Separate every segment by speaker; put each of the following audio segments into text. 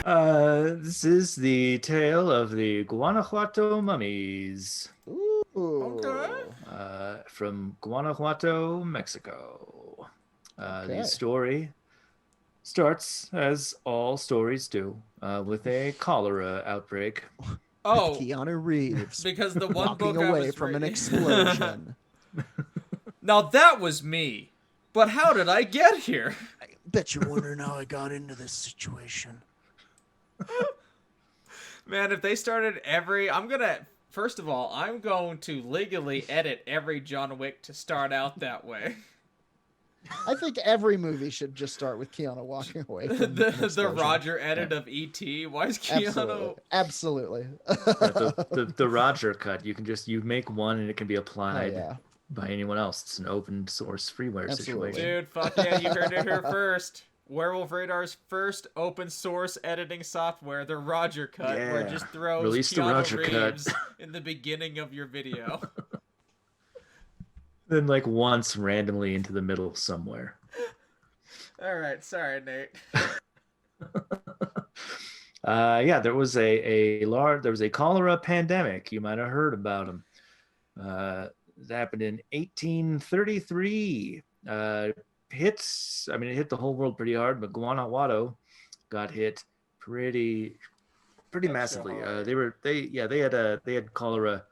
Speaker 1: This is the tale of the Guanajuato Mummies
Speaker 2: Okay.
Speaker 3: Ooh.
Speaker 1: from Guanajuato, Mexico. The
Speaker 3: Okay.
Speaker 1: story starts, as all stories do, with a cholera outbreak.
Speaker 3: With
Speaker 2: Oh,
Speaker 3: Keanu Reeves
Speaker 2: because the one
Speaker 3: walking
Speaker 2: book I
Speaker 3: away
Speaker 2: was
Speaker 3: from an
Speaker 2: reading.
Speaker 3: explosion.
Speaker 2: Now that was me. But how did I get here?
Speaker 3: I bet you're wondering how I got into this situation.
Speaker 2: Man, if they started first of all, I'm going to legally edit every John Wick to start out that way.
Speaker 3: I think every movie should just start with Keanu walking away from an
Speaker 2: the
Speaker 3: explosion.
Speaker 2: Roger edit of E.T. Why is Keanu...
Speaker 3: Absolutely.
Speaker 1: The Roger cut. You make one and it can be applied
Speaker 3: yeah.
Speaker 1: by anyone else. It's an open source freeware
Speaker 3: Absolutely.
Speaker 1: situation.
Speaker 2: Dude, fuck yeah, you heard it here first. Werewolf Radar's first open source editing software, the Roger cut, where it just throws
Speaker 1: Release the
Speaker 2: Keanu
Speaker 1: Roger
Speaker 2: Reeves
Speaker 1: cut.
Speaker 2: in the beginning of your video.
Speaker 1: Then like once randomly into the middle somewhere.
Speaker 2: Alright, sorry, Nate.
Speaker 1: There was a cholera pandemic. You might have heard about them. It happened in 1833. It hit the whole world pretty hard, but Guanajuato got hit pretty massively. They had cholera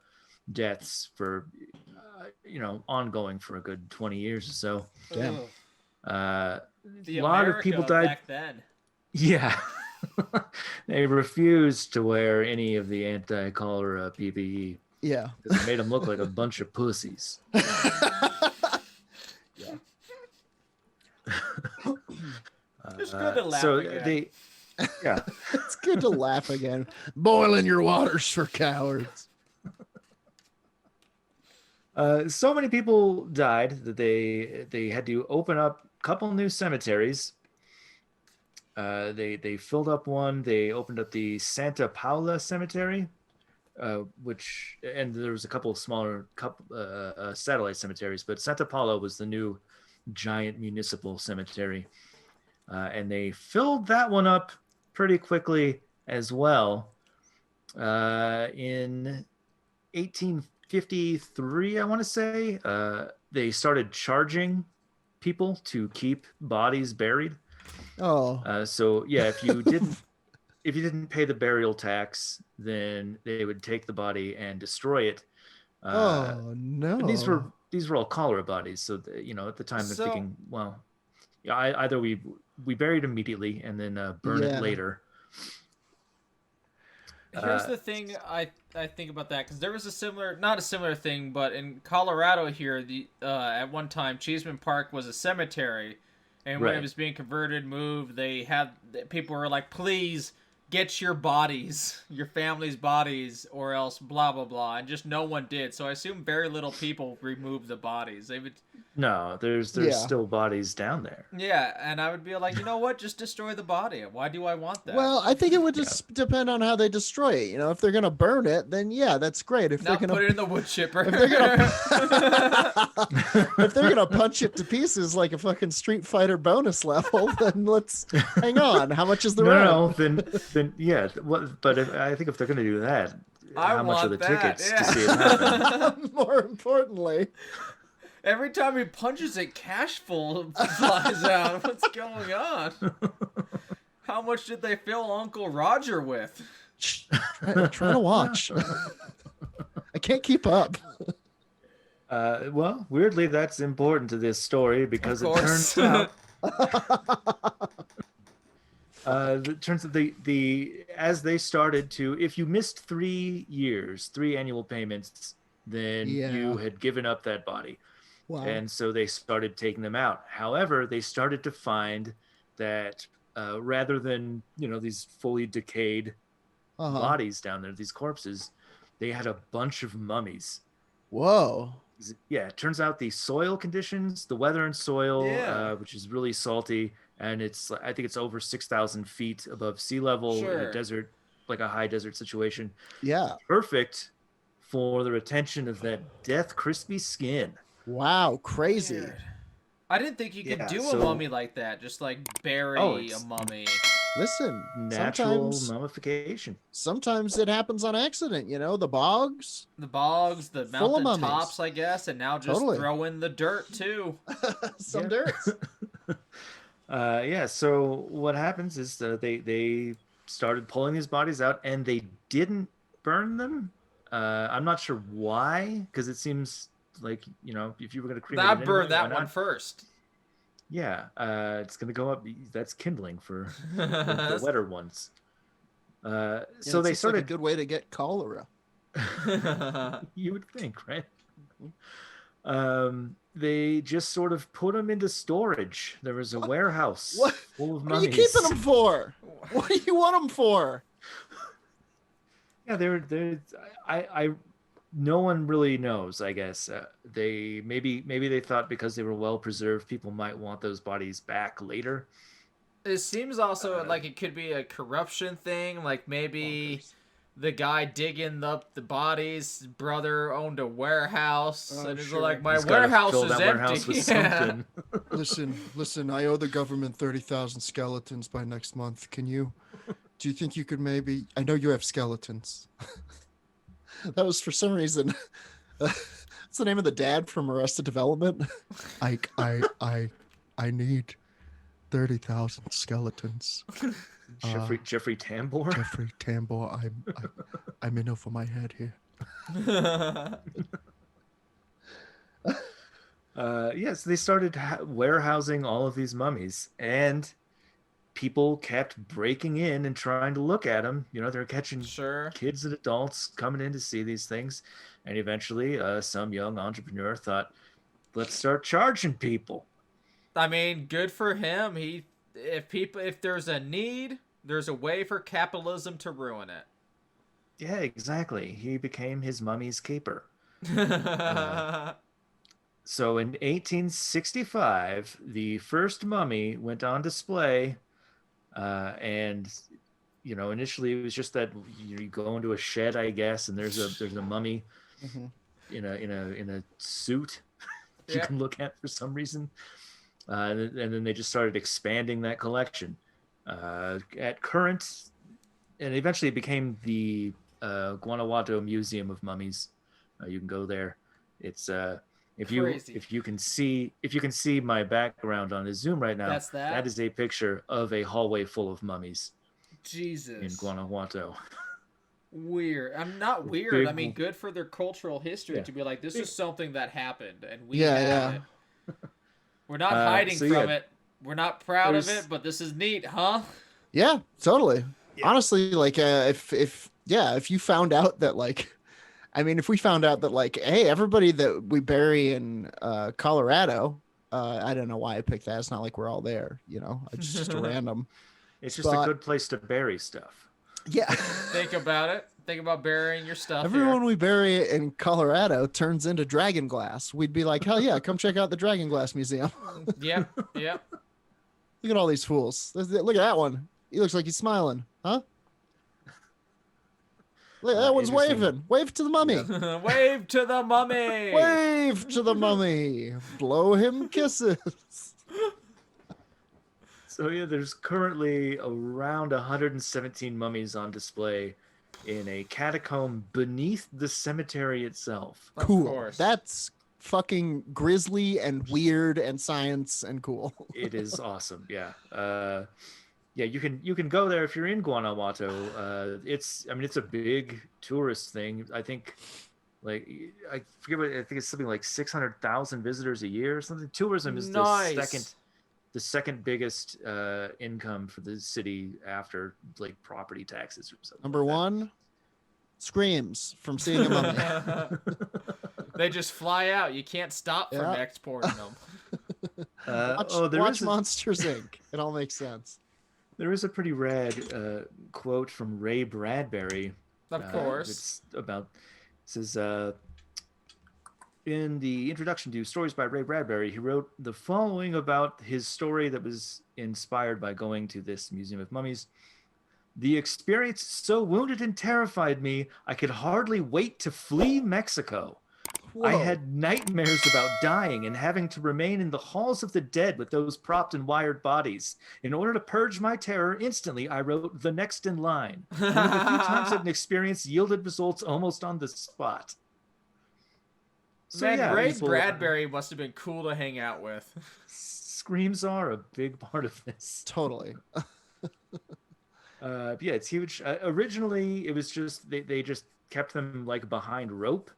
Speaker 1: deaths for ongoing for a good 20 years or so.
Speaker 3: Damn.
Speaker 2: The
Speaker 1: A lot of people died
Speaker 2: back then.
Speaker 1: Yeah. They refused to wear any of the anti-cholera PPE
Speaker 3: Yeah.
Speaker 1: because it made them look like a bunch of pussies.
Speaker 3: Yeah.
Speaker 2: It's good to laugh
Speaker 1: so
Speaker 2: again.
Speaker 3: It's good to laugh again. Boiling your waters for cowards.
Speaker 1: So many people died that they had to open up a couple new cemeteries. They filled up one. They opened up the Santa Paula Cemetery, and there was a couple of smaller satellite cemeteries, but Santa Paula was the new giant municipal cemetery, and they filled that one up pretty quickly as well. In 1853, I want to say, they started charging people to keep bodies buried.
Speaker 3: Oh.
Speaker 1: So yeah, if you didn't pay the burial tax, then they would take the body and destroy it.
Speaker 3: Oh no.
Speaker 1: These were all cholera bodies, so at the time they're thinking, well, yeah, either we bury it immediately and then burn it later.
Speaker 2: Here's the thing I think about that, because there was not a similar thing, but in Colorado here, at one time Cheeseman Park was a cemetery, and when it was being converted, moved, people were like, please get your bodies, your family's bodies, or else blah blah blah, and just no one did. So I assume very little people removed the bodies. They would.
Speaker 1: No, there's still bodies down there.
Speaker 2: Yeah, and I would be like, you know what? Just destroy the body. Why do I want that?
Speaker 3: Well, I think it would just depend on how they destroy it. If they're gonna burn it, then yeah, that's great. If they're gonna
Speaker 2: put it in the wood chipper,
Speaker 3: if they're gonna punch it to pieces like a fucking Street Fighter bonus level, then let's hang on. How much is the rent?
Speaker 1: No, then yeah. But I think if they're gonna do that, how much are the tickets to see it happen?
Speaker 3: More importantly.
Speaker 2: Every time he punches it, cash flow flies out. What's going on? How much did they fill Uncle Roger with?
Speaker 3: I'm trying to watch. I can't keep up.
Speaker 1: Well, weirdly, that's important to this story because it turns out. It turns out as they started to, if you missed 3 annual payments, then you had given up that body.
Speaker 3: Wow.
Speaker 1: And so they started taking them out. However, they started to find that rather than these fully decayed bodies down there, these corpses, they had a bunch of mummies.
Speaker 3: Whoa.
Speaker 1: Yeah, it turns out the soil conditions, the weather and soil, which is really salty, and I think it's over 6,000 feet above sea level in a desert, like a high desert situation.
Speaker 3: Yeah.
Speaker 1: Perfect for the retention of that death crispy skin.
Speaker 3: Wow, crazy.
Speaker 2: Dude. I didn't think you could do a mummy like that, just like bury a mummy.
Speaker 3: Listen,
Speaker 1: natural mummification.
Speaker 3: Sometimes it happens on accident. You know, the bogs,
Speaker 2: the
Speaker 3: full of
Speaker 2: mountain
Speaker 3: mummies.
Speaker 2: tops, I guess, and now just throw in the dirt too.
Speaker 3: Some dirt.
Speaker 1: Yeah. So what happens is they started pulling these bodies out, and they didn't burn them. I'm not sure why, because it seems like, you know, if you were going to cremate
Speaker 2: That
Speaker 1: it
Speaker 2: burned
Speaker 1: anyway,
Speaker 2: that one first.
Speaker 1: Yeah, it's going to go up. That's kindling for the wetter ones. So they started
Speaker 3: like a good way to get cholera.
Speaker 1: You would think, right? They just sort of put them into storage. There was a warehouse full of mummies.
Speaker 3: What are you keeping them for? What do you want them for?
Speaker 1: Yeah, they're. I no one really knows, I guess. They maybe they thought because they were well preserved, people might want those bodies back later.
Speaker 2: It seems also like it could be a corruption thing. Like maybe the guy digging up the bodies' brother owned a warehouse, and he's like, "My warehouse is empty." Yeah.
Speaker 3: Listen. I owe the government 30,000 skeletons by next month. Do you think you could maybe? I know you have skeletons. That was for some reason. What's the name of the dad from Arrested Development? I need 30,000 skeletons.
Speaker 1: Jeffrey Tambor.
Speaker 3: Jeffrey Tambor. I'm in over my head here.
Speaker 1: Yes, they started warehousing all of these mummies, and people kept breaking in and trying to look at them. You know, they're catching kids and adults coming in to see these things. And eventually some young entrepreneur thought, let's start charging people.
Speaker 2: I mean, good for him. If there's a need, there's a way for capitalism to ruin it.
Speaker 1: Yeah, exactly. He became his mummy's caper. So in 1865, the first mummy went on display. And you know, initially it was just that you go into a shed, I guess, and there's a mummy in a suit you can look at for some reason, and then they just started expanding that collection at current, and eventually it became the Guanajuato Museum of Mummies. You can go there. It's if you can see my background on the Zoom right now, that is a picture of a hallway full of mummies.
Speaker 2: Jesus.
Speaker 1: In Guanajuato.
Speaker 2: Weird. I'm not weird. I mean, good for their cultural history to be like, this is something that happened, and we have it. We're not hiding from it. We're not proud of it, but this is neat, huh?
Speaker 3: Yeah, totally. Yeah. Honestly, like if you found out that if we found out that hey, everybody that we bury in Colorado, I don't know why I picked that. It's not like we're all there, you know. It's just a random.
Speaker 1: It's just a good place to bury stuff.
Speaker 3: Yeah.
Speaker 2: Think about it. Think about burying your stuff.
Speaker 3: Everyone we bury in Colorado turns into dragon glass. We'd be like, hell yeah, come check out the Dragon Glass Museum.
Speaker 2: Yep.
Speaker 3: Look at all these fools. Look at that one. He looks like he's smiling, huh? Look, that one's waving. Wave to the mummy.
Speaker 2: Yeah. Wave to the mummy.
Speaker 3: Wave to the mummy. Blow him kisses.
Speaker 1: So yeah, there's currently around 117 mummies on display in a catacomb beneath the cemetery itself.
Speaker 3: Cool. That's fucking grisly and weird and science and cool.
Speaker 1: It is awesome. Yeah. Yeah, you can go there if you're in Guanajuato. It's a big tourist thing. I think I think it's something like 600,000 visitors a year or something. Tourism is the second biggest income for the city after property taxes or something.
Speaker 3: Number one, screams from seeing a mummy.
Speaker 2: They just fly out. You can't stop from exporting them.
Speaker 3: Watch Monsters Inc. It all makes sense.
Speaker 1: There is a pretty rad quote from Ray Bradbury.
Speaker 2: Of course.
Speaker 1: It says, in the introduction to Stories by Ray Bradbury, he wrote the following about his story that was inspired by going to this Museum of Mummies. The experience so wounded and terrified me, I could hardly wait to flee Mexico. I had nightmares about dying and having to remain in the halls of the dead with those propped and wired bodies. In order to purge my terror, instantly I wrote the next in line. One of the few times that an experience yielded results almost on the spot.
Speaker 2: So, man, Ray Bradbury must have been cool to hang out with.
Speaker 1: Screams are a big part of this.
Speaker 3: Totally.
Speaker 1: Yeah, it's huge. Originally, it was just they just kept them like behind rope,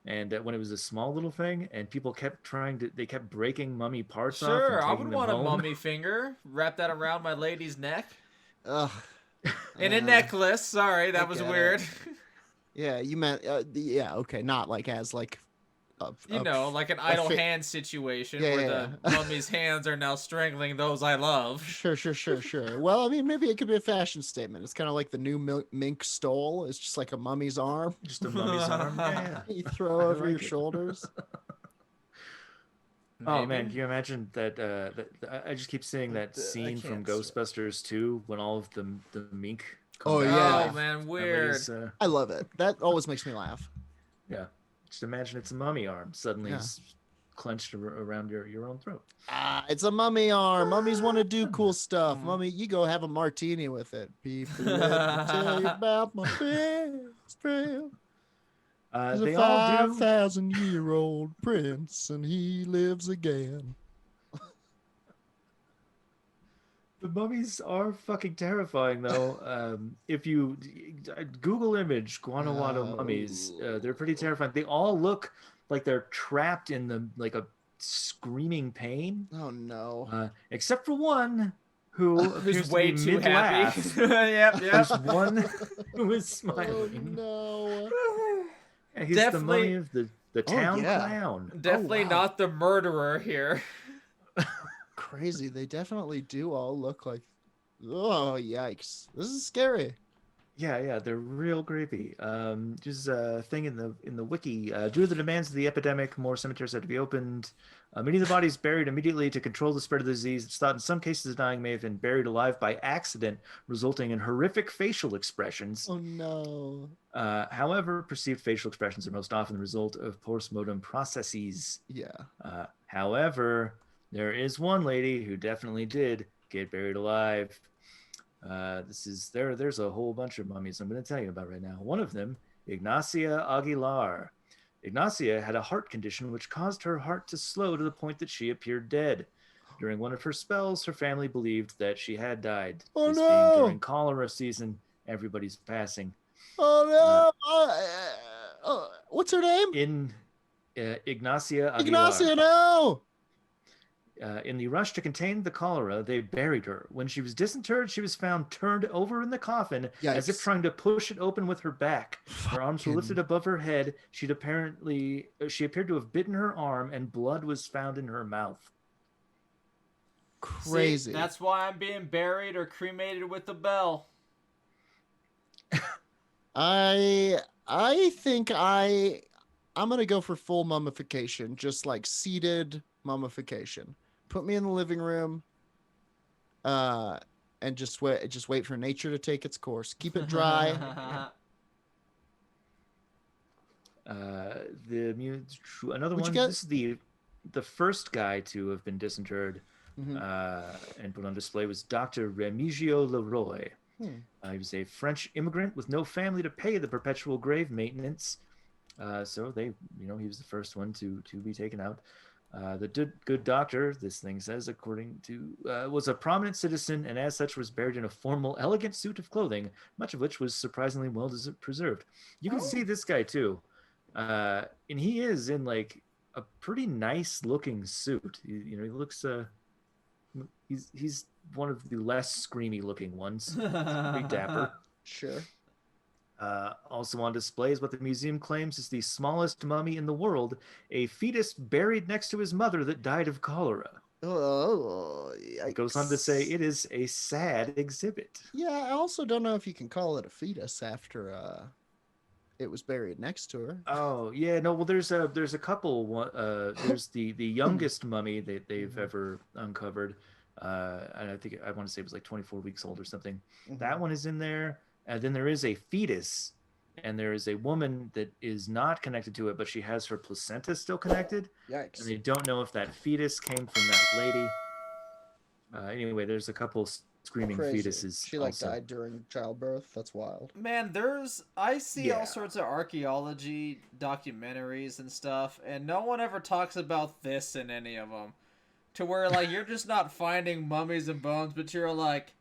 Speaker 1: and when it was a small little thing, and people kept they kept breaking mummy parts off.
Speaker 2: Sure, I would want a mummy finger. Wrap that around my lady's neck.
Speaker 3: Ugh.
Speaker 2: In a necklace. Sorry, that was weird.
Speaker 3: Yeah, you meant yeah, okay, not like as like
Speaker 2: like an idle hand situation where the mummy's hands are now strangling those I love.
Speaker 3: Sure. Well, I mean, maybe it could be a fashion statement. It's kind of like the new mink stole. It's just like a mummy's arm.
Speaker 1: Just a mummy's arm. Yeah.
Speaker 3: You throw over your shoulders.
Speaker 1: Oh man, can you imagine that? I just keep seeing that scene from Ghostbusters 2 when all of the mink.
Speaker 3: Oh yeah,
Speaker 2: man, weird.
Speaker 3: I love it. That always makes me laugh.
Speaker 1: Yeah. Just imagine it's a mummy arm suddenly clenched around your own throat.
Speaker 3: It's a mummy arm. Mummies want to do cool stuff. Mummy, you go have a martini with it. People let me tell you about my best friend. He's a 5,000-year-old prince, and he lives again.
Speaker 1: The mummies are fucking terrifying, though. If you Google image Guanajuato mummies, they're pretty terrifying. They all look like they're trapped in a screaming pain.
Speaker 3: Oh no!
Speaker 1: Except for one who's
Speaker 2: way too happy. Yep.
Speaker 1: There's one who is smiling.
Speaker 3: Oh no!
Speaker 1: Yeah, he's the mummy of the town clown.
Speaker 2: Definitely not the murderer here.
Speaker 3: Crazy. They definitely do all look like, oh yikes, this is scary.
Speaker 1: Yeah, they're real creepy. Just a thing in the wiki. Due to the demands of the epidemic, more cemeteries had to be opened. Many of the bodies buried immediately to control the spread of the disease. It's thought in some cases the dying may have been buried alive by accident, resulting in horrific facial expressions.
Speaker 3: Oh no.
Speaker 1: However, perceived facial expressions are most often the result of post-mortem processes.
Speaker 3: Yeah.
Speaker 1: However, there is one lady who definitely did get buried alive. There's a whole bunch of mummies I'm going to tell you about right now. One of them, Ignacia Aguilar. Ignacia had a heart condition which caused her heart to slow to the point that she appeared dead. During one of her spells, her family believed that she had died.
Speaker 3: Oh
Speaker 1: this
Speaker 3: no!
Speaker 1: Being during cholera season, everybody's passing.
Speaker 3: Oh no! What's her name?
Speaker 1: Ignacia Aguilar.
Speaker 3: Ignacia, no!
Speaker 1: In the rush to contain the cholera, they buried her. When she was disinterred, she was found turned over in the coffin, as if trying to push it open with her back. Her arms were lifted above her head. She appeared to have bitten her arm, and blood was found in her mouth.
Speaker 3: Crazy.
Speaker 2: See, that's why I'm being buried or cremated with a bell.
Speaker 3: I think I'm gonna go for full mummification, just like seated mummification. Put me in the living room, and just wait for nature to take its course. Keep it dry.
Speaker 1: Another one. This is the first guy to have been disinterred and put on display was Dr. Remigio Leroy. He was a French immigrant with no family to pay the perpetual grave maintenance. So he was the first one to be taken out. The good doctor, this thing says, according to, was a prominent citizen and as such was buried in a formal, elegant suit of clothing, much of which was surprisingly well preserved. You can see this guy too. And he is in like a pretty nice looking suit. He looks, he's one of the less screamy looking ones. Pretty dapper.
Speaker 3: Sure.
Speaker 1: Also on display is what the museum claims is the smallest mummy in the world, a fetus buried next to his mother that died of cholera.
Speaker 3: Oh,
Speaker 1: it goes on to say it is a sad exhibit.
Speaker 3: Yeah, I also don't know if you can call it a fetus after it was buried next to her.
Speaker 1: Oh yeah, no. Well, there's a couple. There's the youngest mummy that they've ever uncovered, and I want to say it was like 24 weeks old or something. That one is in there. And then there is a fetus and there is a woman that is not connected to it, but she has her placenta still connected.
Speaker 3: Yikes.
Speaker 1: And they don't know if that fetus came from that lady. Anyway, there's a couple screaming
Speaker 3: Crazy.
Speaker 1: fetuses.
Speaker 3: She died during childbirth. That's wild.
Speaker 2: Man, I see all sorts of archaeology documentaries and stuff, and no one ever talks about this in any of them. To where, like, you're just not finding mummies and bones, but you're like,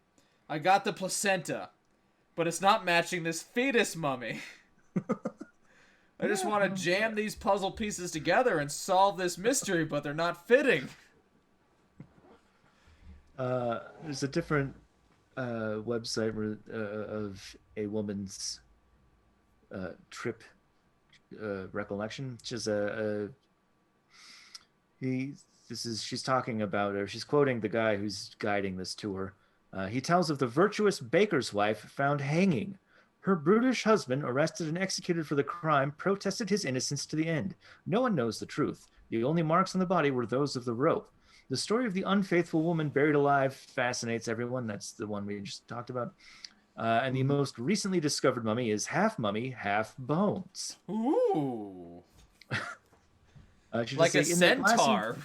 Speaker 2: I got the placenta, but it's not matching this fetus mummy. I just want to jam these puzzle pieces together and solve this mystery, but they're not fitting.
Speaker 1: There's a different website of a woman's trip recollection, which is she's talking about, or she's quoting the guy who's guiding this tour. He tells of the virtuous baker's wife found hanging. Her brutish husband, arrested and executed for the crime, protested his innocence to the end. No one knows the truth. The only marks on the body were those of the rope. The story of the unfaithful woman buried alive fascinates everyone. That's the one we just talked about. And the most recently discovered mummy is half mummy, half bones.
Speaker 2: Ooh.
Speaker 1: Like
Speaker 2: a centaur.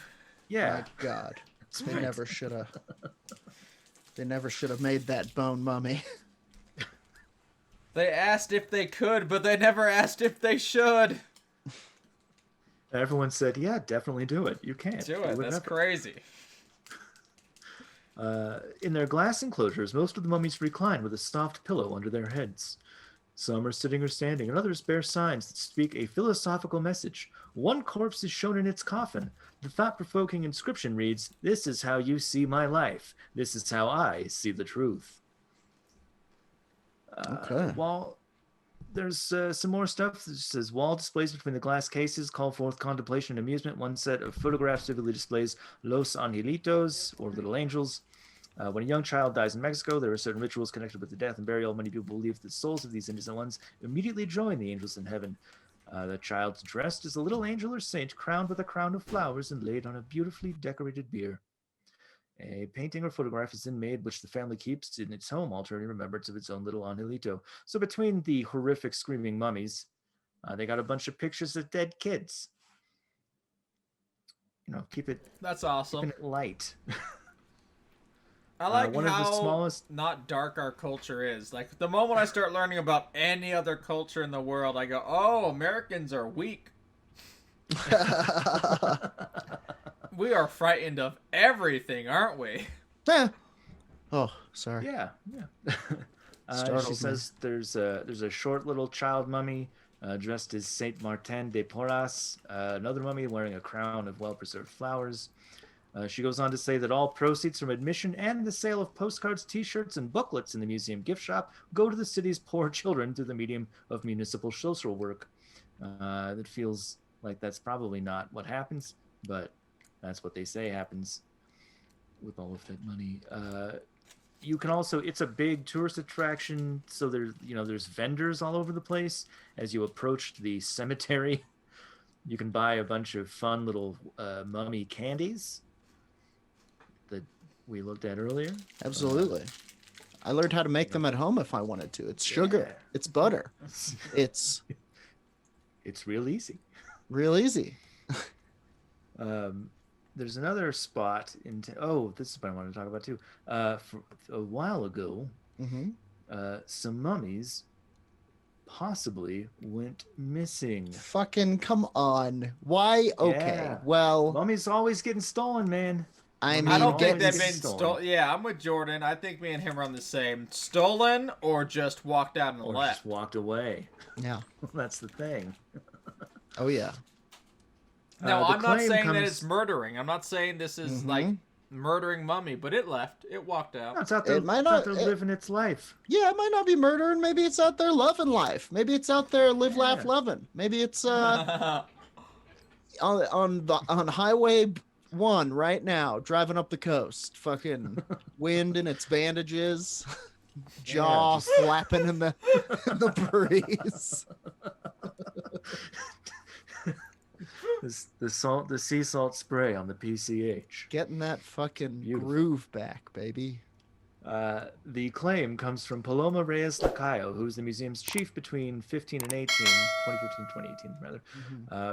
Speaker 1: Yeah.
Speaker 3: My God. They never should have. They never should have made that bone mummy.
Speaker 2: They asked if they could, but they never asked if they should.
Speaker 1: Everyone said, yeah, definitely do it. You can't.
Speaker 2: Do it. That's crazy.
Speaker 1: In their glass enclosures, most of the mummies recline with a soft pillow under their heads. Some are sitting or standing, and others bear signs that speak a philosophical message. One corpse is shown in its coffin. The thought-provoking inscription reads, "This is how you see my life. This is how I see the truth."
Speaker 3: Okay.
Speaker 1: While there's some more stuff that says wall displays between the glass cases call forth contemplation and amusement. One set of photographs vividly displays Los Angelitos, or little angels. When a young child dies in Mexico, there are certain rituals connected with the death and burial. Many people believe the souls of these innocent ones immediately join the angels in heaven. The child's dressed as a little angel or saint, crowned with a crown of flowers and laid on a beautifully decorated bier. A painting or photograph is then made, which the family keeps in its home altar in remembrance of its own little angelito. So between the horrific screaming mummies, they got a bunch of pictures of dead kids. Keep it.
Speaker 2: That's awesome.
Speaker 1: Keeping it light.
Speaker 2: I like
Speaker 1: one
Speaker 2: how
Speaker 1: of the smallest...
Speaker 2: not dark our culture is. Like, the moment I start learning about any other culture in the world, I go, oh, Americans are weak. We are frightened of everything, aren't we?
Speaker 3: Yeah. Oh, sorry.
Speaker 1: Yeah. She says there's a short little child mummy dressed as Saint Martin de Porras, another mummy wearing a crown of well-preserved flowers. She goes on to say that all proceeds from admission and the sale of postcards, t-shirts, and booklets in the museum gift shop go to the city's poor children through the medium of municipal social work. That feels like that's probably not what happens, but that's what they say happens with all of that money. You can also, it's a big tourist attraction, so there's vendors all over the place. As you approach the cemetery, you can buy a bunch of fun little mummy candies that we looked at earlier.
Speaker 3: Absolutely. I learned how to make them at home if I wanted to. It's sugar. Yeah. It's butter. It's
Speaker 1: real easy.
Speaker 3: Real easy.
Speaker 1: There's another spot in... this is what I wanted to talk about too. For a while ago, some mummies possibly went missing.
Speaker 3: Fucking come on. Why? Okay,
Speaker 1: yeah.
Speaker 3: Well...
Speaker 1: Mummies always getting stolen, man.
Speaker 3: I
Speaker 2: don't think they've been stolen. Yeah, I'm with Jordan. I think me and him are on the same. Stolen or just walked out and left.
Speaker 1: Or just walked away.
Speaker 3: Yeah.
Speaker 1: That's the thing.
Speaker 3: Oh, yeah.
Speaker 2: No, I'm not saying that it's murdering. I'm not saying this is like murdering mummy, but it left. It walked out.
Speaker 1: No, it's out there, living its life.
Speaker 3: Yeah, it might not be murdering. Maybe it's out there loving life. Maybe it's out there laugh, loving. Maybe it's on Highway 1 right now, driving up the coast. Fucking wind in its bandages, jaw flapping in the breeze.
Speaker 1: The sea salt spray on the PCH.
Speaker 3: Getting that fucking groove back, baby.
Speaker 1: The claim comes from Paloma Reyes Lacayo, who's the museum's chief between 2018 rather.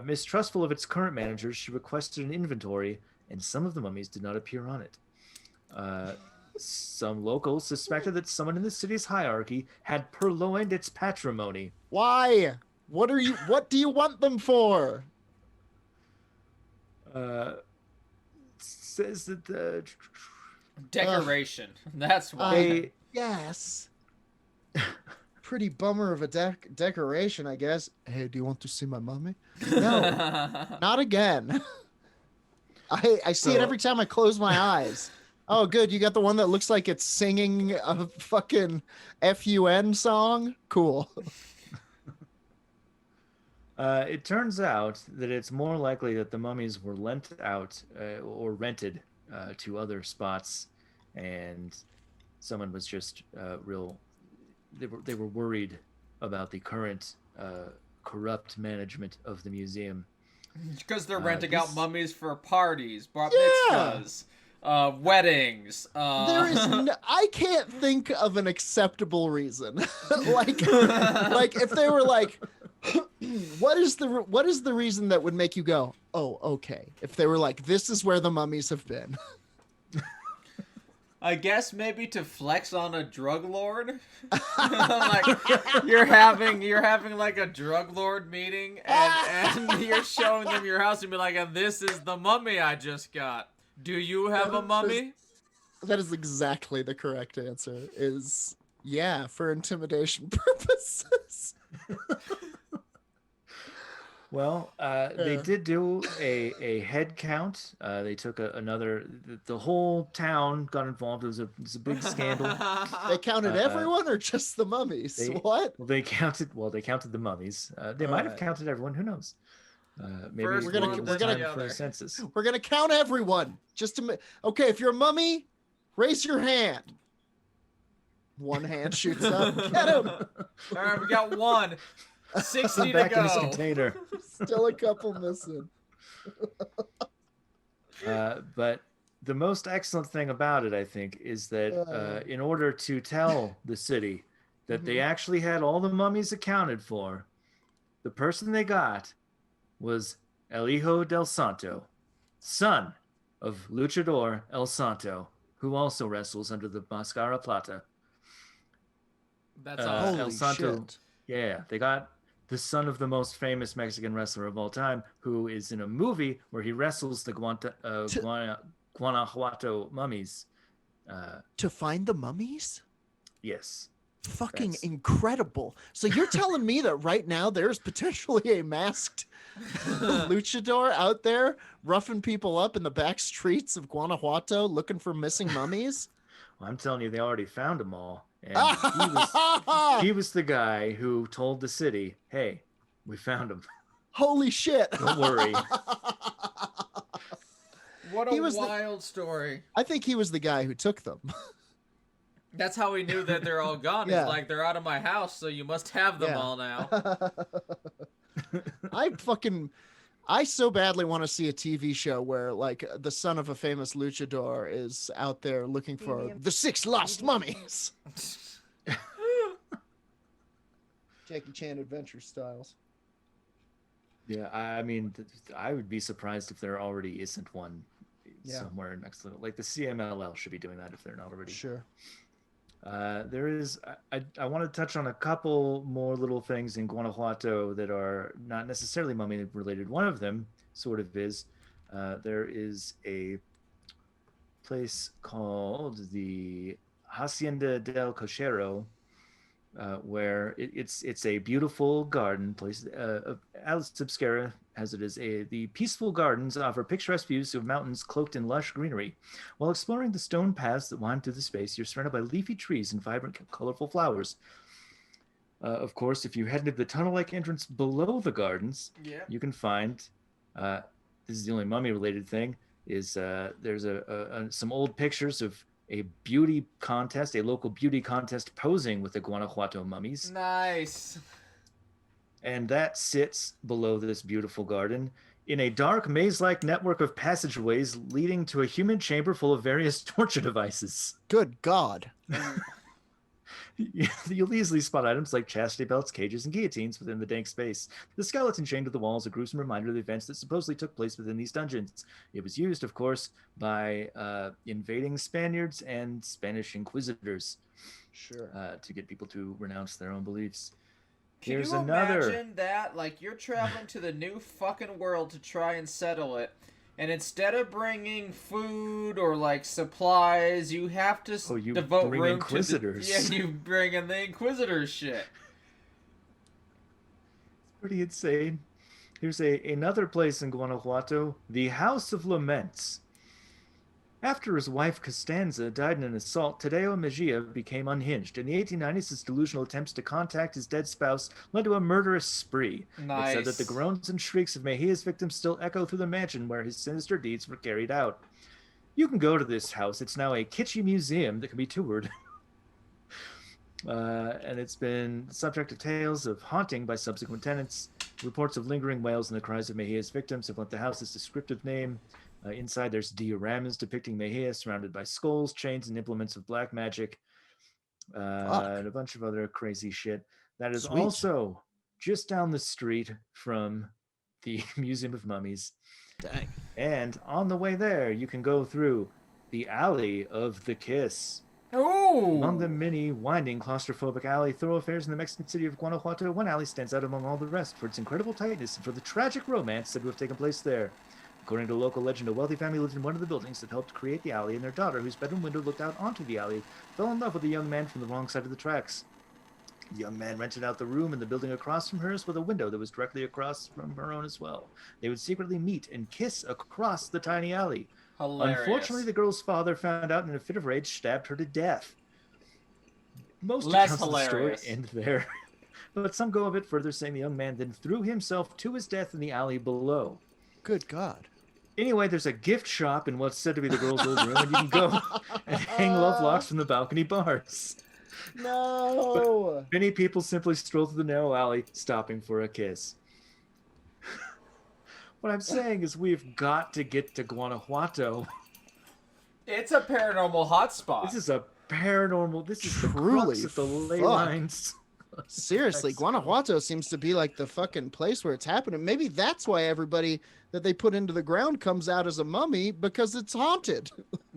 Speaker 1: Mistrustful of its current managers, she requested an inventory, and some of the mummies did not appear on it. Some locals suspected that someone in the city's hierarchy had purloined its patrimony.
Speaker 3: Why? What do you want them for?
Speaker 1: Says that the
Speaker 2: decoration. That's why.
Speaker 3: Yes. Pretty bummer of a decoration, I guess. Hey, do you want to see my mummy? No, not again. I see it every time I close my eyes. Oh, good. You got the one that looks like it's singing a fucking FUN song? Cool.
Speaker 1: It turns out that it's more likely that the mummies were lent out or rented to other spots, and someone was just they were worried about the current corrupt management of the museum.
Speaker 2: Because they're renting out mummies for parties, bar mitzvahs, weddings.
Speaker 3: There is I can't think of an acceptable reason. like if they were like, what is the reason that would make you go, oh, okay? If they were like, this is where the mummies have been.
Speaker 2: I guess maybe to flex on a drug lord. Like you're having like a drug lord meeting, and you're showing them your house and be like, and this is the mummy I just got. Do you have a mummy?
Speaker 3: That is exactly the correct answer. Is yeah, for intimidation purposes.
Speaker 1: Well, they did do a head count. They took the whole town got involved. It was a big scandal.
Speaker 3: They counted everyone or just the mummies? What?
Speaker 1: Well, they counted the mummies. They might have counted everyone. Who knows? Maybe
Speaker 2: we're
Speaker 1: gonna for a census.
Speaker 3: We're gonna count everyone. Okay, if you're a mummy, raise your hand. One hand shoots up. Get him.
Speaker 2: All right, we got one. 60
Speaker 1: back
Speaker 2: to go.
Speaker 1: In his container.
Speaker 3: Still a couple missing.
Speaker 1: But the most excellent thing about it, I think, is that in order to tell the city that they actually had all the mummies accounted for, the person they got was El Hijo del Santo, son of Luchador El Santo, who also wrestles under the Mascara Plata.
Speaker 2: That's awesome.
Speaker 1: El Santo.
Speaker 3: Shit.
Speaker 1: Yeah, they got the son of the most famous Mexican wrestler of all time, who is in a movie where he wrestles the Guanajuato mummies.
Speaker 3: To find the mummies?
Speaker 1: Yes.
Speaker 3: Fucking incredible. So you're telling me that right now there's potentially a masked luchador out there roughing people up in the back streets of Guanajuato looking for missing mummies?
Speaker 1: Well, I'm telling you, they already found them all. And he was the guy who told the city, hey, we found him.
Speaker 3: Holy shit.
Speaker 1: Don't worry.
Speaker 2: What a wild story.
Speaker 3: I think he was the guy who took them.
Speaker 2: That's how we knew that they're all gone.
Speaker 3: Yeah.
Speaker 2: It's like, they're out of my house, so you must have them all now.
Speaker 3: I so badly want to see a TV show where, like, the son of a famous luchador is out there looking for the 6 lost mummies. Jackie Chan Adventure styles.
Speaker 1: Yeah, I mean, I would be surprised if there already isn't one somewhere next to it. Like the CMLL should be doing that if they're not already.
Speaker 3: Sure.
Speaker 1: There is, I want to touch on a couple more little things in Guanajuato that are not necessarily mummy related. One of them sort of is, there is a place called the Hacienda del Cochero, where it's a beautiful garden place. Alice Subscara has it as the peaceful gardens offer picturesque views of mountains cloaked in lush greenery. While exploring the stone paths that wind through the space, you're surrounded by leafy trees and vibrant, colorful flowers. Of course, if you head into the tunnel-like entrance below the gardens, you can find, this is the only mummy-related thing, is there's some old pictures of a beauty contest, a local beauty contest posing with the Guanajuato mummies.
Speaker 2: Nice.
Speaker 1: And that sits below this beautiful garden. in a dark maze-like network of passageways leading to a human chamber full of various torture devices.
Speaker 3: Good God.
Speaker 1: You'll easily spot items like chastity belts, cages, and guillotines within the dank space. The skeleton chained to the wall is a gruesome reminder of the events that supposedly took place within these dungeons. It was used, of course, by invading Spaniards and Spanish inquisitors.
Speaker 3: Sure.
Speaker 1: To get people to renounce their own beliefs.
Speaker 2: Can
Speaker 1: Here's
Speaker 2: you
Speaker 1: another.
Speaker 2: imagine that? Like, you're traveling to the new fucking world to try and settle it, and instead of bringing food or, like, supplies, you have to devote
Speaker 1: bring
Speaker 2: room
Speaker 1: Inquisitors.
Speaker 2: to the... Yeah, you bring in the Inquisitors shit.
Speaker 1: It's pretty insane. Here's another place in Guanajuato, the House of Laments. After his wife Costanza died in an assault, Tadeo Mejia became unhinged. In the 1890s, his delusional attempts to contact his dead spouse led to a murderous spree.
Speaker 2: Nice.
Speaker 1: It said that the groans and shrieks of Mejia's victims still echo through the mansion where his sinister deeds were carried out. You can go to this house. It's now a kitschy museum that can be toured. And it's been subject to tales of haunting by subsequent tenants. Reports of lingering wails and the cries of Mejia's victims have lent the house its descriptive name. Inside, there's dioramas depicting Mejia surrounded by skulls, chains, and implements of black magic, and a bunch of other crazy shit. That is
Speaker 3: Sweet.
Speaker 1: also just down the street from the Museum of Mummies.
Speaker 3: Dang.
Speaker 1: And on the way there, you can go through the Alley of the Kiss.
Speaker 2: Ooh!
Speaker 1: Among the many winding, claustrophobic alley thoroughfares in the Mexican city of Guanajuato, one alley stands out among all the rest for its incredible tightness and for the tragic romance said to have taken place there. According to local legend, a wealthy family lived in one of the buildings that helped create the alley, and their daughter, whose bedroom window looked out onto the alley, fell in love with a young man from the wrong side of the tracks. The young man rented out the room in the building across from hers with a window that was directly across from her own as well. They would secretly meet and kiss across the tiny alley.
Speaker 2: Hilarious.
Speaker 1: Unfortunately, the girl's father found out and in a fit of rage stabbed her to death. Most
Speaker 2: Less
Speaker 1: accounts of the story
Speaker 2: hilarious.
Speaker 1: end there. But some go a bit further, saying the young man then threw himself to his death in the alley below.
Speaker 3: Good God.
Speaker 1: Anyway, there's a gift shop in what's said to be the girl's old room, and you can go and hang love locks from the balcony bars.
Speaker 3: No.
Speaker 1: But many people simply stroll through the narrow alley, stopping for a kiss. What I'm saying is we've got to get to Guanajuato.
Speaker 2: It's a paranormal hotspot.
Speaker 1: This is a paranormal. This is
Speaker 3: Truly,
Speaker 1: the crux of the ley
Speaker 3: fuck.
Speaker 1: lines.
Speaker 3: Seriously, Guanajuato seems to be like the fucking place where it's happening. Maybe that's why everybody that they put into the ground comes out as a mummy, because it's haunted.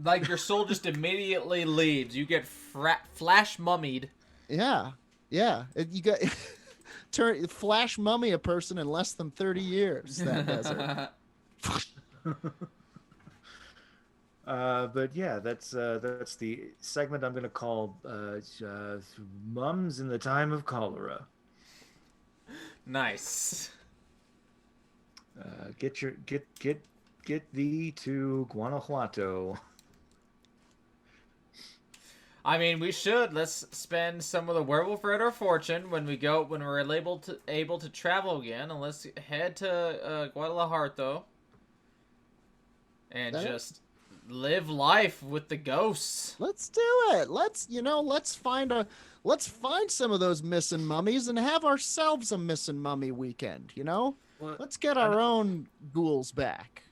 Speaker 2: Like, your soul just immediately leaves. You get flash mummied.
Speaker 3: Yeah. You got flash mummy a person in less than 30 years. That desert.
Speaker 1: But yeah, that's the segment I'm going to call "Mums in the Time of Cholera."
Speaker 2: Nice.
Speaker 1: Get thee to Guanajuato.
Speaker 2: I mean, we should. Let's spend some of the Werewolf Radar fortune when we're able to travel again, and let's head to Guadalajara and just live life with the ghosts.
Speaker 3: Let's do it. Let's find some of those missing mummies and have ourselves a missing mummy weekend, Well, let's get our own ghouls back.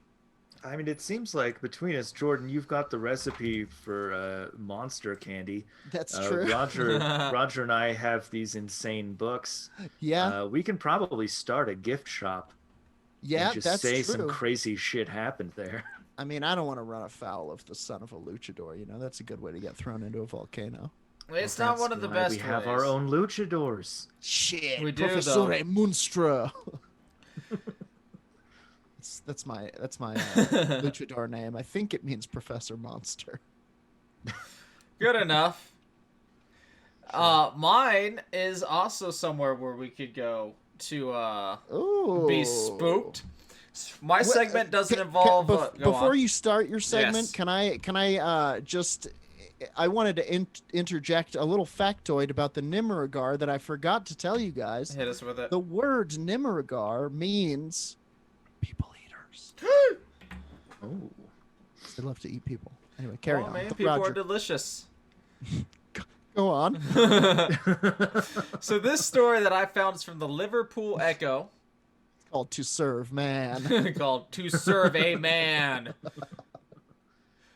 Speaker 1: I mean, it seems like between us, Jordan, you've got the recipe for monster candy.
Speaker 3: That's true.
Speaker 1: Roger and I have these insane books.
Speaker 3: Yeah.
Speaker 1: We can probably start a gift shop.
Speaker 3: Yeah,
Speaker 1: and just
Speaker 3: that's
Speaker 1: say
Speaker 3: true.
Speaker 1: some crazy shit happened there.
Speaker 3: I mean, I don't want to run afoul of the son of a luchador. That's a good way to get thrown into a volcano.
Speaker 2: It's not one of the best
Speaker 1: We have
Speaker 2: ways.
Speaker 1: our own luchadors.
Speaker 3: Shit,
Speaker 2: We do,
Speaker 3: Professor
Speaker 2: though.
Speaker 3: Monstra. That's my luchador name. I think it means Professor Monster.
Speaker 2: Good enough. Mine is also somewhere where we could go to be spooked. My segment doesn't involve.
Speaker 3: Before you start your segment,
Speaker 2: Yes.
Speaker 3: can I just? I wanted to interject a little factoid about the Nimeragar that I forgot to tell you guys.
Speaker 2: Hit us with it.
Speaker 3: The word Nimeragar means people eaters.
Speaker 1: Oh.
Speaker 3: They love to eat people. Anyway, carry on.
Speaker 2: Man, people are delicious.
Speaker 3: Go on.
Speaker 2: So this story that I found is from the Liverpool Echo.
Speaker 3: Called To Serve Man.
Speaker 2: Called To Serve a Man.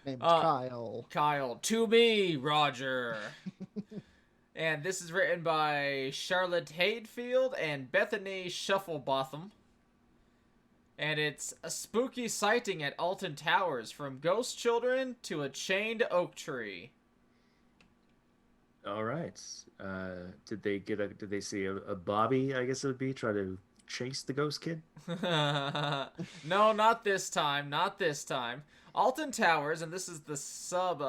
Speaker 3: Named Kyle.
Speaker 2: Kyle. To me, Roger. And this is written by Charlotte Hayfield and Bethany Shufflebotham. And it's a spooky sighting at Alton Towers, from ghost children to a chained oak tree.
Speaker 1: All right. Did they see a Bobby, I guess it would be, try to chase the ghost kid?
Speaker 2: No, not this time. Not this time. Alton Towers, and this is the sub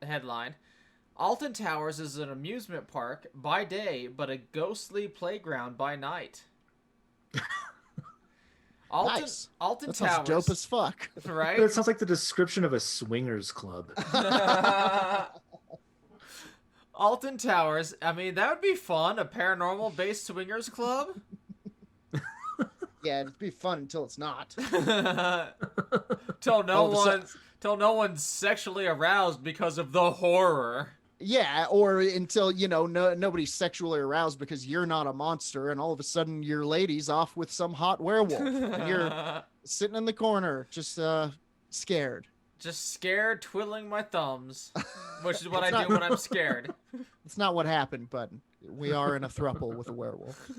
Speaker 2: headline. Alton Towers is an amusement park by day, but a ghostly playground by night.
Speaker 3: Nice.
Speaker 2: Alton
Speaker 3: that
Speaker 2: Towers.
Speaker 3: Sounds dope as fuck.
Speaker 2: Right?
Speaker 1: That sounds like the description of a swingers club.
Speaker 2: Alton Towers. I mean, that would be fun. A paranormal-based swingers club.
Speaker 3: Yeah, it'd be fun until it's not.
Speaker 2: Till no one's sexually aroused because of the horror.
Speaker 3: Yeah, or until, nobody's sexually aroused because you're not a monster, and all of a sudden your lady's off with some hot werewolf. And you're sitting in the corner, just scared.
Speaker 2: Just scared, twiddling my thumbs, which is what I do when I'm scared.
Speaker 3: It's not what happened, but we are in a throuple with a werewolf.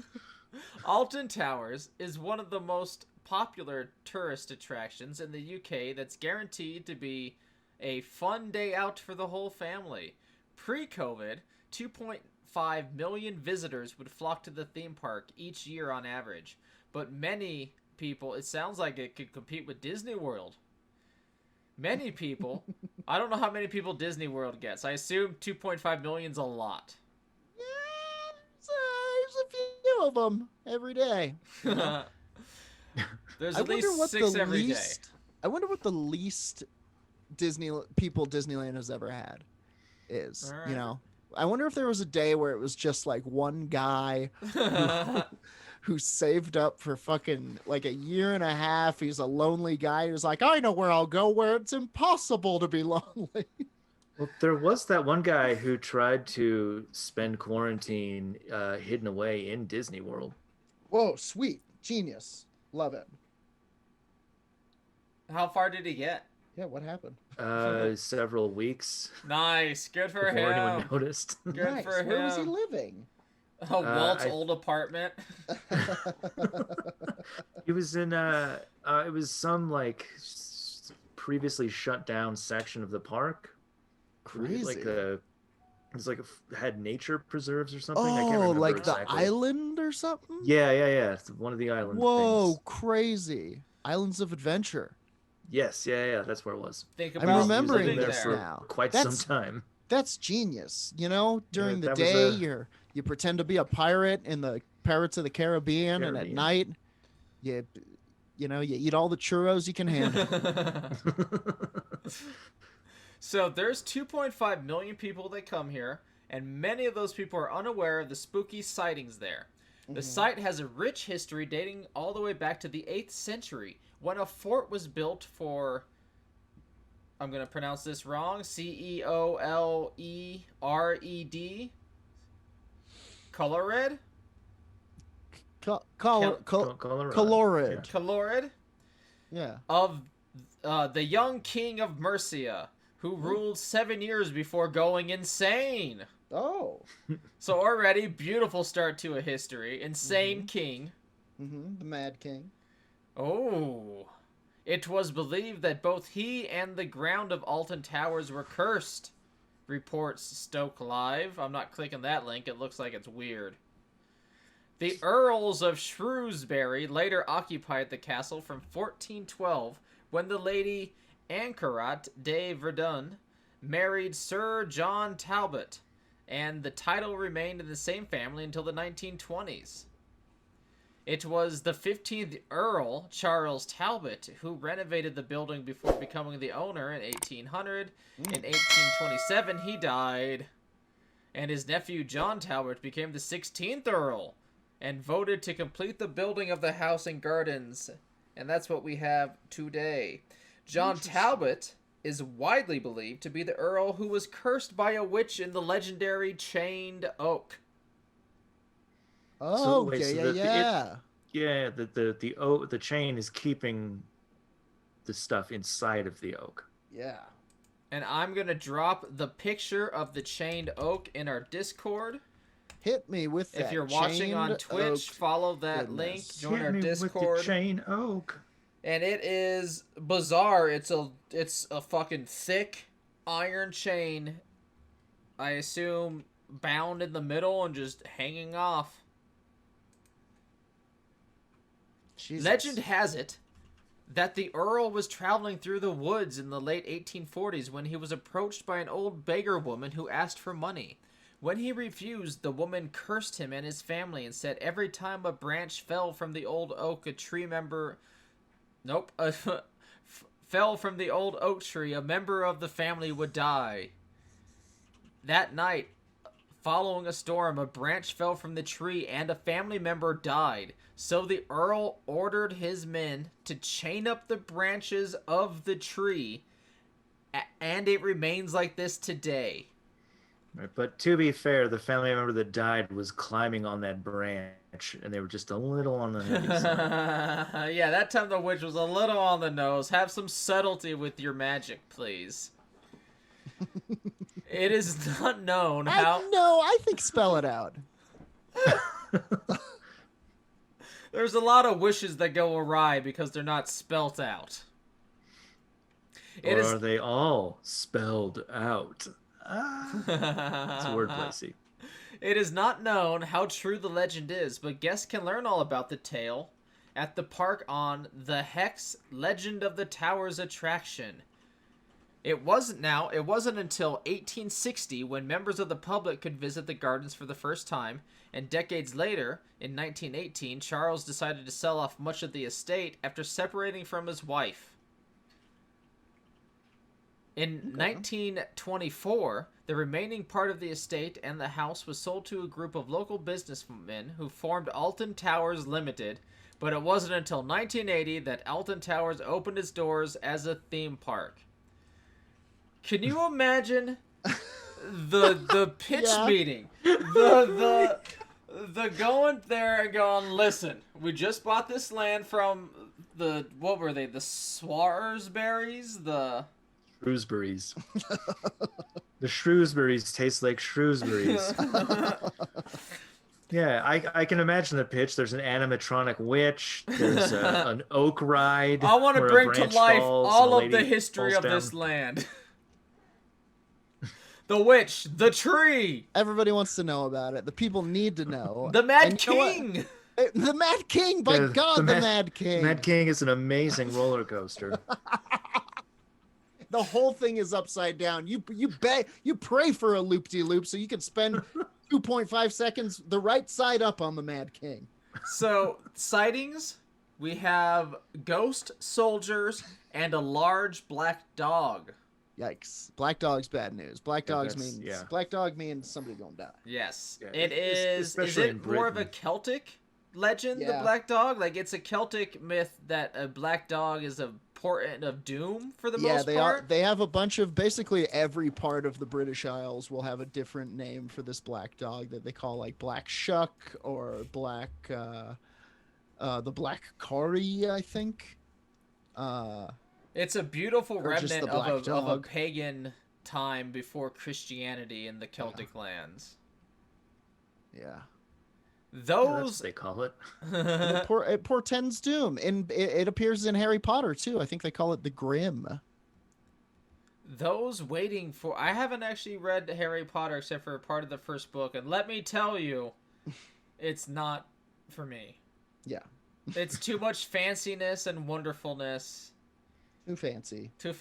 Speaker 2: Alton Towers is one of the most popular tourist attractions in the UK that's guaranteed to be a fun day out for the whole family. Pre-COVID, 2.5 million visitors would flock to the theme park each year on average. But many people, it sounds like it could compete with Disney World. Many people, I don't know how many people Disney World gets. I assume 2.5 million's a lot.
Speaker 3: Yeah, there's a few of them every day.
Speaker 2: There's at least 6 every day.
Speaker 3: I wonder what the least people Disneyland has ever had is.
Speaker 2: Right.
Speaker 3: I wonder if there was a day where it was just like one guy who saved up for fucking like a year and a half. He's a lonely guy who's like, I know where I'll go where it's impossible to be lonely.
Speaker 1: Well, there was that one guy who tried to spend quarantine hidden away in Disney World.
Speaker 3: Whoa, sweet. Genius. Love it.
Speaker 2: How far did he get?
Speaker 3: Yeah, what happened?
Speaker 1: Several weeks.
Speaker 2: Nice. Good for him.
Speaker 1: Before anyone noticed.
Speaker 2: Good
Speaker 3: Nice.
Speaker 2: for him.
Speaker 3: Where was he living?
Speaker 2: Walt's old apartment.
Speaker 1: He was in it was some like previously shut down section of the park.
Speaker 3: Crazy.
Speaker 1: Like had nature preserves or something. I can't
Speaker 3: Oh,
Speaker 1: remember
Speaker 3: like
Speaker 1: exactly.
Speaker 3: the island or something?
Speaker 1: Yeah. It's one of the island
Speaker 3: Whoa,
Speaker 1: things.
Speaker 3: Crazy. Islands of Adventure.
Speaker 1: Yes, yeah, that's where it was.
Speaker 2: Think
Speaker 3: I'm
Speaker 2: about
Speaker 3: remembering
Speaker 2: living
Speaker 3: this
Speaker 2: there.
Speaker 3: now.
Speaker 1: Quite some time.
Speaker 3: That's genius. During the
Speaker 1: that was
Speaker 3: day, you pretend to be a pirate in the Pirates of the Caribbean, and at night, you eat all the churros you can handle.
Speaker 2: So there's 2.5 million people that come here, and many of those people are unaware of the spooky sightings there. The site has a rich history dating all the way back to the 8th century, when a fort was built for, I'm going to pronounce this wrong, Ceolered? Colored?
Speaker 3: Colored.
Speaker 2: Colored?
Speaker 3: Yeah.
Speaker 2: Of the young king of Mercia, who ruled 7 years before going insane.
Speaker 3: Oh.
Speaker 2: So already, beautiful start to a history. Insane king.
Speaker 3: The Mad King.
Speaker 2: Oh. It was believed that both he and the ground of Alton Towers were cursed, reports Stoke Live. I'm not clicking that link. It looks like it's weird. The Earls of Shrewsbury later occupied the castle from 1412 when the Lady Ancarat de Verdun married Sir John Talbot, and the title remained in the same family until the 1920s. It was the 15th Earl, Charles Talbot, who renovated the building before becoming the owner in 1800. In 1827, he died, and his nephew John Talbot became the 16th Earl and voted to complete the building of the house and gardens, and that's what we have today. John Talbot is widely believed to be the Earl who was cursed by a witch in the legendary Chained Oak.
Speaker 3: Oh,
Speaker 1: wait,
Speaker 3: yeah.
Speaker 1: Yeah, the chain is keeping the stuff inside of the oak.
Speaker 3: Yeah.
Speaker 2: And I'm going to drop the picture of the chained oak in our Discord.
Speaker 3: Hit me with that.
Speaker 2: If you're watching on Twitch, follow that link, join our Discord.
Speaker 1: With the chain oak.
Speaker 2: And it is bizarre. It's a fucking thick iron chain, I assume bound in the middle and just hanging off. Jesus. Legend has it that the Earl was traveling through the woods in the late 1840s when he was approached by an old beggar woman who asked for money. When he refused, the woman cursed him and his family and said every time a branch fell from the old oak, fell from the old oak tree, a member of the family would die. That night, following a storm, a branch fell from the tree and a family member died. So the Earl ordered his men to chain up the branches of the tree, and it remains like this today.
Speaker 1: Right, but to be fair, the family member that died was climbing on that branch, and they were just a little on the heavy side.
Speaker 2: Yeah, that time the witch was a little on the nose. Have some subtlety with your magic, please. It is not known how...
Speaker 3: I think spell it out.
Speaker 2: There's a lot of wishes that go awry because they're not spelt out.
Speaker 1: Are they all spelled out? It's wordplay, see.
Speaker 2: It is not known how true the legend is, but guests can learn all about the tale at the park on the Hex Legend of the Towers attraction. It wasn't until 1860 when members of the public could visit the gardens for the first time, and decades later, in 1918, Charles decided to sell off much of the estate after separating from his wife. In 1924, the remaining part of the estate and the house was sold to a group of local businessmen who formed Alton Towers Limited, but it wasn't until 1980 that Alton Towers opened its doors as a theme park. Can you imagine the pitch meeting? The going there and going, listen, we just bought this land from the, what were they, the Swarsberries? The
Speaker 1: Shrewsbury's. The Shrewsbury's taste like Shrewsbury's. Yeah, I can imagine the pitch. There's an animatronic witch. There's an oak ride.
Speaker 2: I want to bring to life all of the history of this land. The witch, the tree.
Speaker 3: Everybody wants to know about it. The people need to know.
Speaker 2: The Mad King.
Speaker 3: The Mad King, by God, the Mad King.
Speaker 1: Mad King is an amazing roller coaster.
Speaker 3: The whole thing is upside down. You pray for a loop-de-loop so you can spend 2.5 seconds the right side up on the Mad King.
Speaker 2: So, sightings, we have ghost soldiers and a large black dog.
Speaker 3: Yikes. Black dog's bad news. Black dog means somebody gonna die.
Speaker 2: Yes. Yeah, is it more of a Celtic legend, the black dog? Like, it's a Celtic myth that a black dog is a portent of doom for the most part?
Speaker 3: They have a bunch of, basically every part of the British Isles will have a different name for this black dog that they call like Black Shuck or Black, the Black Corrie, I think.
Speaker 2: It's a beautiful remnant of a pagan time before Christianity in the Celtic lands.
Speaker 3: Yeah.
Speaker 2: Those
Speaker 1: they call it.
Speaker 3: It portends doom, and it appears in Harry Potter too. I think they call it the Grim.
Speaker 2: Those waiting for... I haven't actually read Harry Potter except for part of the first book, and let me tell you, it's not for me. Yeah. It's too much fanciness and wonderfulness.
Speaker 3: Too fancy.
Speaker 2: Too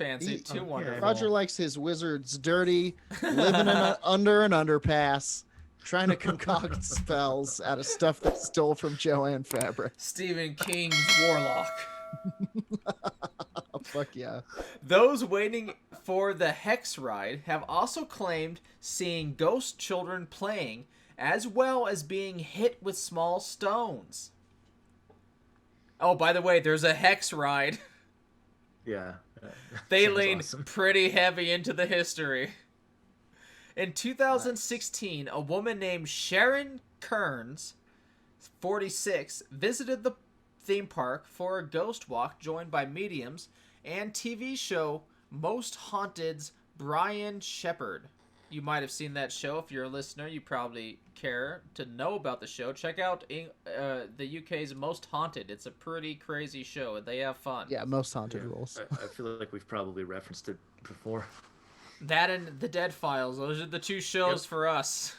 Speaker 2: wonderful.
Speaker 3: Roger likes his wizards dirty, living under an underpass, trying to concoct spells out of stuff that stole from Joanne Fabric.
Speaker 2: Stephen King's Warlock.
Speaker 3: Fuck yeah.
Speaker 2: Those waiting for the Hex ride have also claimed seeing ghost children playing, as well as being hit with small stones. Oh, by the way, there's a Hex ride.
Speaker 1: Yeah.
Speaker 2: They lean pretty heavy into the history. In 2016, a woman named Sharon Kearns 46, visited the theme park for a ghost walk joined by mediums and TV show Most Haunted's Brian Shepard. You might have seen that show. If you're a listener, you probably care to know about the show. Check out the UK's Most Haunted. It's a pretty crazy show, and they have fun.
Speaker 3: Yeah, Most Haunted rules.
Speaker 1: I feel like we've probably referenced it before.
Speaker 2: That and The Dead Files. Those are the two shows for us.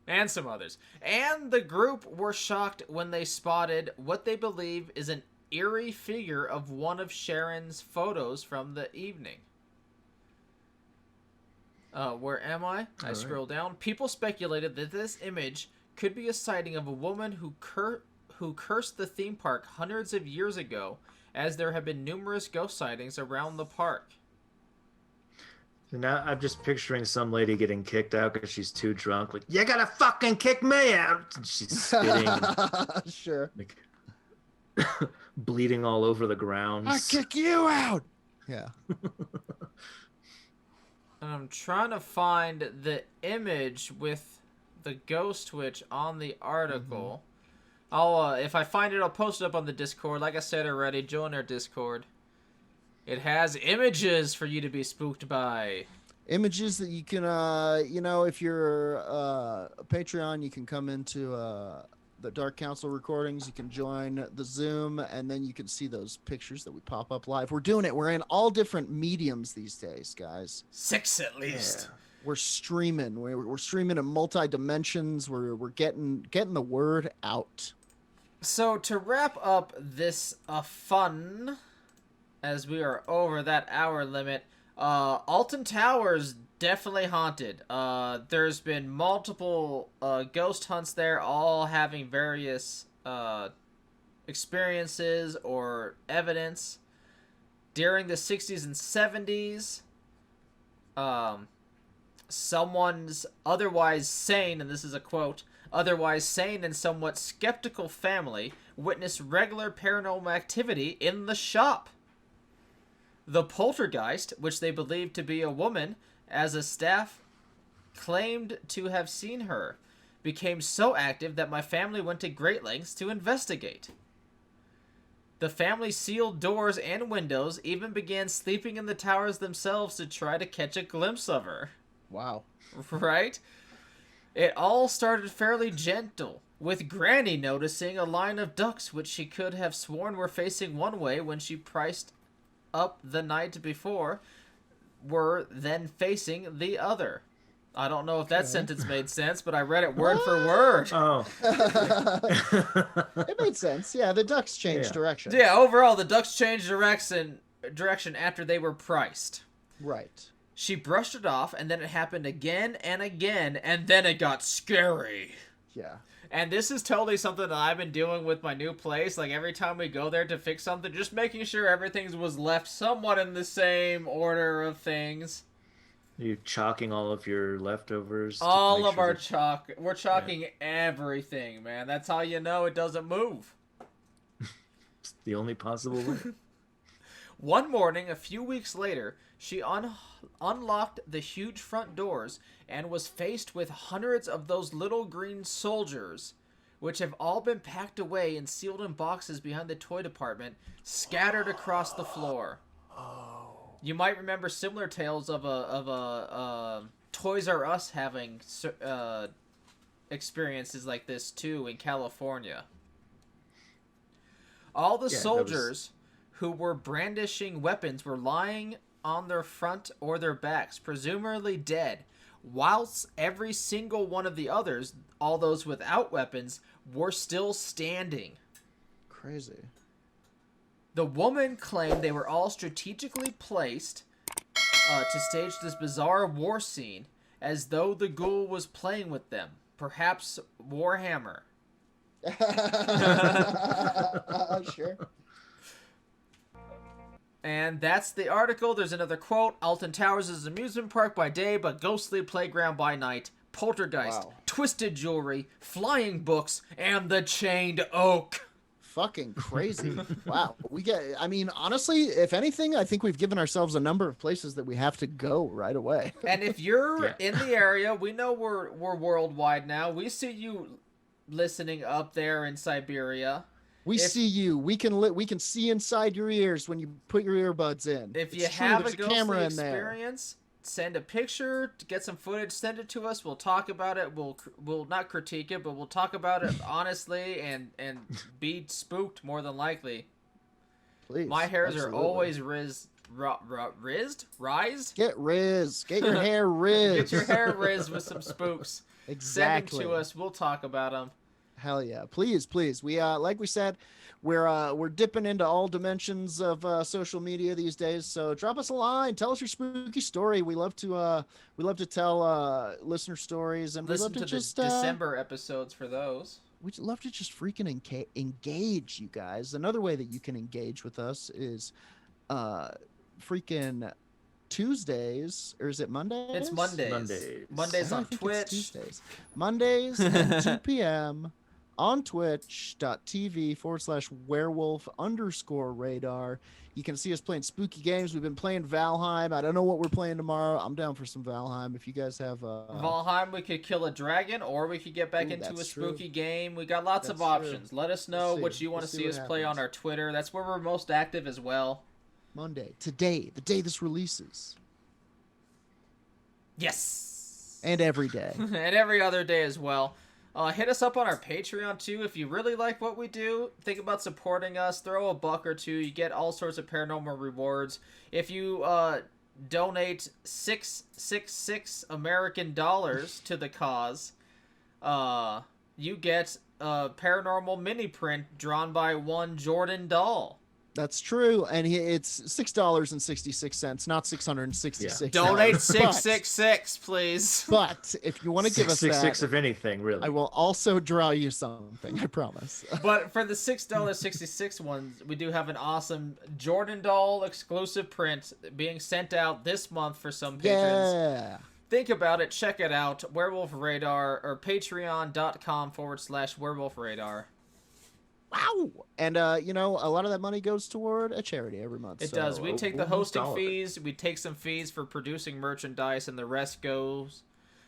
Speaker 2: And some others. And the group were shocked when they spotted what they believe is an eerie figure of one of Sharon's photos from the evening. Where am I? I scroll down. People speculated that this image could be a sighting of a woman who cursed the theme park hundreds of years ago, as there have been numerous ghost sightings around the park.
Speaker 1: So now I'm just picturing some lady getting kicked out because she's too drunk. Like, you gotta fucking kick me out! And she's spitting.
Speaker 3: Sure.
Speaker 1: Like, bleeding all over the grounds.
Speaker 3: I kick you out! Yeah.
Speaker 2: I'm trying to find the image with the ghost witch on the article. I'll if I find it, I'll post it up on the Discord. Like I said already, join our Discord. It has images for you to be spooked by.
Speaker 3: Images that you can, if you're a Patreon, you can come into the Dark Council recordings. You can join the Zoom, and then you can see those pictures that we pop up live. We're doing it. We're in all different mediums these days, guys.
Speaker 2: 6 at least.
Speaker 3: Yeah. We're streaming. We're streaming in multi dimensions. We're getting the word out.
Speaker 2: So to wrap up this fun, as we are over that hour limit, Alton Towers definitely haunted. There's been multiple ghost hunts there, all having various experiences or evidence. During the 60s and 70s, someone's otherwise sane, and this is a quote, otherwise sane and somewhat skeptical family witnessed regular paranormal activity in the shop. The poltergeist, which they believed to be a woman, as a staff claimed to have seen her, became so active that my family went to great lengths to investigate. The family sealed doors and windows, even began sleeping in the towers themselves to try to catch a glimpse of her.
Speaker 3: Wow.
Speaker 2: Right? It all started fairly gentle, with Granny noticing a line of ducks which she could have sworn were facing one way when she priced up the night before, were then facing the other. I don't know if that sentence made sense, but I read it word for word.
Speaker 1: Oh.
Speaker 3: It made sense. Yeah, the ducks changed direction.
Speaker 2: Yeah, overall, the ducks changed direction after they were priced.
Speaker 3: Right.
Speaker 2: She brushed it off, and then it happened again and again, and then it got scary.
Speaker 3: Yeah.
Speaker 2: And this is totally something that I've been doing with my new place. Like, every time we go there to fix something, just making sure everything was left somewhat in the same order of things.
Speaker 1: You chalking all of your leftovers?
Speaker 2: All of our chalk. We're chalking everything, man. That's how you know it doesn't move.
Speaker 1: It's the only possible way.
Speaker 2: One morning, a few weeks later, she unlocked the huge front doors and was faced with hundreds of those little green soldiers, which have all been packed away and sealed in boxes behind the toy department, scattered across the floor. You might remember similar tales of a Toys R Us having experiences like this too in California. All the soldiers who were brandishing weapons were lying on their front or their backs, presumably dead, whilst every single one of the others, all those without weapons, were still standing.
Speaker 3: Crazy.
Speaker 2: The woman claimed they were all strategically placed to stage this bizarre war scene, as though the ghoul was playing with them. Perhaps Warhammer.
Speaker 3: Sure.
Speaker 2: And that's the article. There's another quote. Alton Towers is an amusement park by day, but ghostly playground by night. Poltergeist, twisted jewelry, flying books, and the chained oak.
Speaker 3: Fucking crazy. Wow. Honestly, if anything, I think we've given ourselves a number of places that we have to go right away.
Speaker 2: And if you're in the area, we know we're worldwide now. We see you listening up there in Siberia.
Speaker 3: We see you. We can see inside your ears when you put your earbuds in.
Speaker 2: If you
Speaker 3: It's true,
Speaker 2: have
Speaker 3: there's
Speaker 2: a ghostly
Speaker 3: camera in there.
Speaker 2: experience, send a picture, get some footage, send it to us. We'll talk about it. We'll not critique it, but we'll talk about it honestly and be spooked more than likely.
Speaker 3: Please,
Speaker 2: my hairs
Speaker 3: absolutely.
Speaker 2: are always rised.
Speaker 3: Get riz. Get your hair riz.
Speaker 2: Get your hair rizzed with some spooks.
Speaker 3: Exactly.
Speaker 2: Send them to us. We'll talk about them.
Speaker 3: Hell yeah. Please. We like we said, we're dipping into all dimensions of social media these days. So drop us a line. Tell us your spooky story. We love to tell listener stories, and
Speaker 2: Listen
Speaker 3: we love
Speaker 2: to
Speaker 3: just
Speaker 2: the December episodes for those.
Speaker 3: We'd love to just freaking engage you guys. Another way that you can engage with us is freaking Tuesdays, or is it Mondays?
Speaker 2: It's Mondays on Twitch.
Speaker 3: Tuesdays. Mondays at 2 p.m. on twitch.tv/werewolf_radar. You can see us playing spooky games. We've been playing Valheim. I don't know what we're playing tomorrow. I'm down for some Valheim. If you guys have
Speaker 2: Valheim, we could kill a dragon, or we could get back into a spooky game. We got lots of options. Let us know what you want to see us play on our Twitter. That's where we're most active as well.
Speaker 3: Monday, today, the day this releases.
Speaker 2: Yes.
Speaker 3: And every day.
Speaker 2: And every other day as well. Hit us up on our Patreon too. If you really like what we do, think about supporting us. Throw $1 or $2. You get all sorts of paranormal rewards. If you donate 666 American dollars to the cause, you get a paranormal mini print drawn by one Jordan Doll.
Speaker 3: That's true, and it's $6.66, not 666.
Speaker 2: Yeah. Donate 666, please.
Speaker 3: But if you want to give us that,
Speaker 1: 666 of anything, really,
Speaker 3: I will also draw you something. I promise.
Speaker 2: But for the $6.66 ones, we do have an awesome Jordan Doll exclusive print being sent out this month for some patrons.
Speaker 3: Yeah.
Speaker 2: Think about it. Check it out. Werewolf Radar or patreon.com/Werewolf Radar.
Speaker 3: Wow. And, a lot of that money goes toward a charity every month.
Speaker 2: It does. We take the hosting fees. We take some fees for producing merchandise, and the rest goes,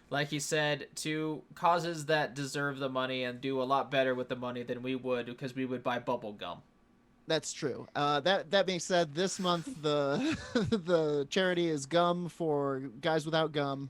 Speaker 2: like he said, to causes that deserve the money and do a lot better with the money than we would, because we would buy bubble gum.
Speaker 3: That's true. That being said, this month the the charity is gum for guys without gum.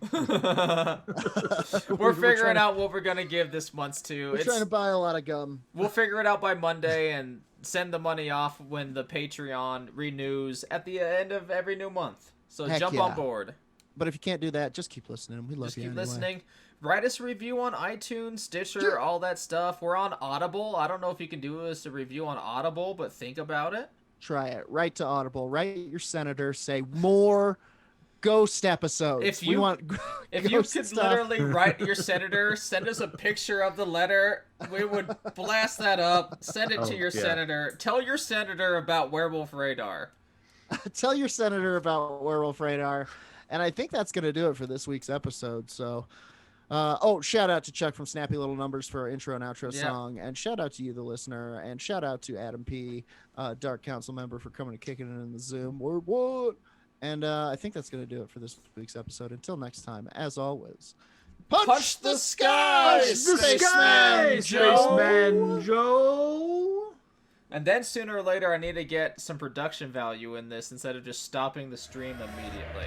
Speaker 2: We're figuring out what we're gonna give this month too.
Speaker 3: We're trying to buy a lot of gum.
Speaker 2: We'll figure it out by Monday and send the money off when the Patreon renews at the end of every new month. So jump on board.
Speaker 3: But if you can't do that, just keep listening. We love you.
Speaker 2: Just keep listening. Write us a review on iTunes, Stitcher, all that stuff. We're on Audible. I don't know if you can do us a review on Audible, but think about it.
Speaker 3: Try it. Write to Audible. Write your senator. Say more ghost episodes.
Speaker 2: If you could literally write your senator, send us a picture of the letter. We would blast that up. Send it to your senator. Tell your senator about Werewolf Radar.
Speaker 3: Tell your senator about Werewolf Radar. And I think that's going to do it for this week's episode. So, shout out to Chuck from Snappy Little Numbers for our intro and outro song. And shout out to you, the listener. And shout out to Adam P., Dark Council member, for coming and kicking it in the Zoom. What? And I think that's going to do it for this week's episode. Until next time, as always,
Speaker 2: punch the sky,
Speaker 1: Spaceman Joe!
Speaker 2: And then sooner or later, I need to get some production value in this instead of just stopping the stream immediately.